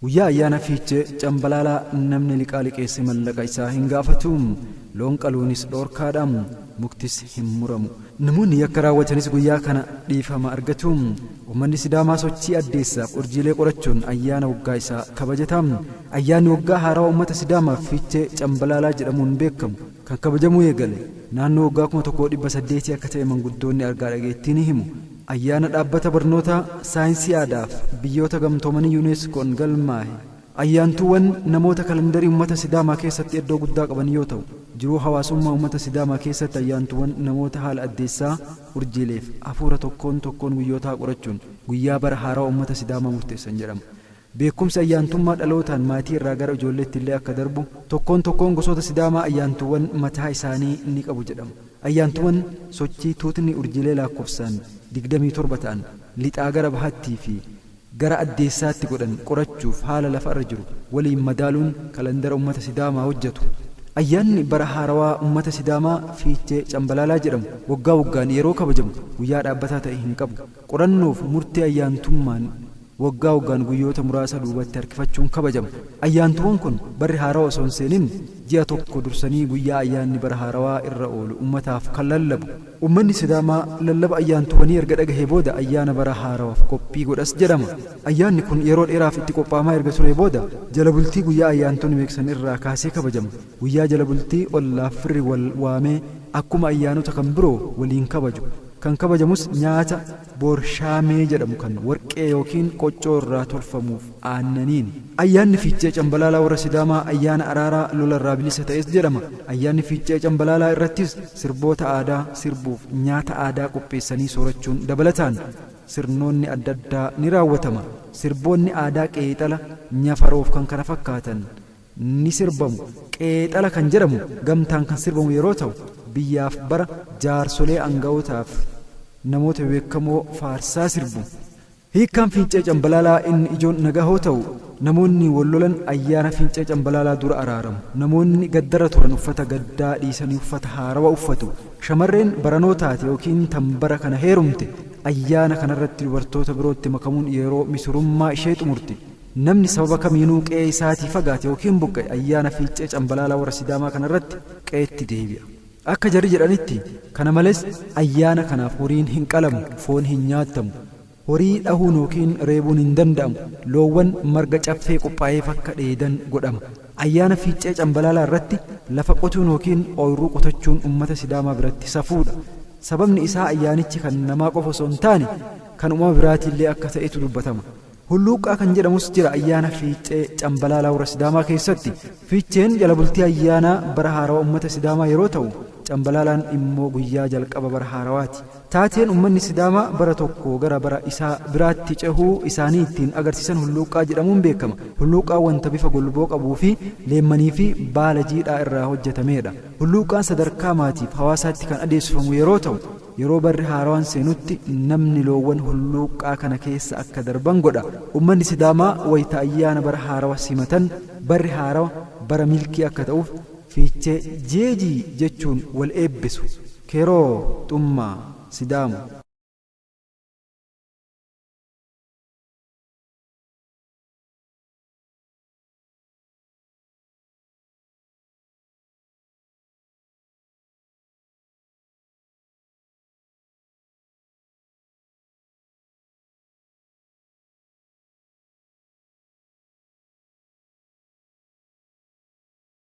Guyyaa ayyaana fiichee cambalaalaa namni liqaa liqeesse mallaqa isaa hin gaafatuum loon qaluunis dhoorkaadhaam muktis hin muramu. Namoonni yakka raawwatanis guyyaa kana dhiifama argatuum. Uummanni Sidaamaa sochii addeessaaf urjiilee qorachuun ayyaana waggaa isaa kabajataam. Ayyaanni waggaa haaraa uummata Sidaamaaf fiichee cambalaalaa jedhamuun beekamu kan kabajamuu eegale naannoo waggaa 1800 akka ta'e manguddoonni argaa dhageettii ni himu. Ayyaana dhaabbata barnoota saayinsii aadaaf biyyoota gamtoomanii yuuneskoon galmaa'e. Ayyaantuuwwan namoota kalendarii uummata Sidaamaa keessatti iddoo guddaa qaban yoo ta'u, jiruu hawaasummaa uummata Sidaamaa keessatti ayyaantuuwwan namoota haala addeessaa urjiileef hafuura tokkoon guyyoota qorachuun guyyaa bara haaraa uummata Sidaamaa murteessan jedhama. Beekumsi ayyaantummaa dhalootaan maatii irraa gara ijoolleetti illee akka darbu tokkoon gosoota Sidaamaa ayyaantuuwwan mataa isaanii ni qabu jedhama. Ayyaantuuwwan sochii tuutni urjiilee lakkoofsaan 27 ta'an lixaa gara bahattii fi gara addeessaatti godhan qorachuuf haala lafa irra jiru waliin madaaluun kalendara uummata Sidaamaa hojjetu. Ayyaanni bara haarawaa uummata Sidaamaa fiichee cambalaalaa jedhamu waggaa waggaan yeroo kabajamu guyyaa dhaabbataa ta'e hin qabu. Qorannoof murtee ayyaantummaan waggaa waggaan guyyoota muraasa duubatti harkifachuun kabajama. Ayyaantuuwwan kun barri haarawaa osoo hin seenin ji'a tokko dursanii guyyaa ayyaanni bara haarawaa irra oolu ummataaf kan lallabu. Uummanni Sidaamaa lallaba ayyaantuuwwanii erga dhagahee booda ayyaana bara haarawaaf qophii godhas jedhama. Ayyaanni kun yeroo dheeraaf itti qophaamaa erga turee booda jala bultii guyyaa ayyaantonni beeksan irraa kaasee kabajama. Guyyaa jala bultii ollaaf firri wal waamee akkuma ayyaanota kan biroo waliin kabaju. Kan kabajamus nyaata boorshaamee jedhamu kan warqee yookiin qoccoo irraa tolfamuuf aannaniin. Ayyaanni fiichee cambalaalaa warra Sidaamaa ayyaana araaraa lola irraa bilisa ta'es jedhama. Ayyaanni fiichee cambalaalaa irrattis sirboota aadaa sirbuuf nyaata aadaa qopheessanii soorachuun dabalataan sirnoonni adda addaa ni raawwatama. Sirboonni aadaa qeexala nyafaroof kan kana fakkaatan ni sirbamu. Qeexala kan jedhamu gamtaan kan sirbamu yeroo ta'u biyyaaf bara jaarsolee aanga'ootaaf namoota beekamoo faarsaa sirbu. Hiikkaan fiichee cambalaalaa inni ijoon nagahoo ta'u namoonni wallolan ayyaana fiichee cambalaalaa dura araaramu. Namoonni gaddara turan uffata gaddaa dhiisanii uffata haarawaa uffatu. Shamarreen baranoo taate yookiin tan bara kana heerumte ayyaana kanarratti dubartoota birootti makamuun yeroo misurummaa ishee xumurti. Namni sababa kamiinuu qe'ee isaatii fagaate yookiin buqqa'e ayyaana fiichee cambalaalaa warra Sidaamaa kanarratti qe'eetti deebi'a. Akka jarri jedhanitti kana malees ayyaana kanaaf horiin hin qalamu, foon hin nyaatamu, horii dhahuun yookiin reebuun hin danda'amu, loowwan marga caffee qophaa'eef akka dheedan godhama. Ayyaana fiichee cambalaalaa irratti lafa qotuun yookiin ooyiruu qotachuun uummata Sidaamaa biratti safuudha. Sababni isaa ayyaanichi kan namaa qofa osoo hin taane kan uumama biraatillee akka ta'etu dubbatama. Hulluuqaa kan jedhamus jira ayyaana fiichee cambalaalaa warra Sidaamaa keessatti. Fiicheen jala bultii ayyaana bara haarawaa uummata Sidaamaa yeroo ta'u cambalaalaan immoo guyyaa jalqaba bara haarawaati. Taateen uummanni Sidaamaa bara tokko gara bara isaa biraatti cehuu isaanii ittiin agarsiisan hulluuqaa jedhamuun beekama. Hulluuqaa wanta bifa golboo qabuu fi leemmanii fi baala jiidhaa irraa hojjetamedha. Hulluuqaan sadarkaa maatiif hawaasaatti kan adeemsifamu yeroo ta'u yeroo barri haarawaan seenutti namni loowwan hulluuqaa kana keessa akka darban godha. Uummanni Sidaamaa wayita ayyaana bara haarawaa simatan barri haarawa bara milkii akka ta'uuf fiichee jeejii jechuun wal eebbisu. Keroo xummaa Sidaamu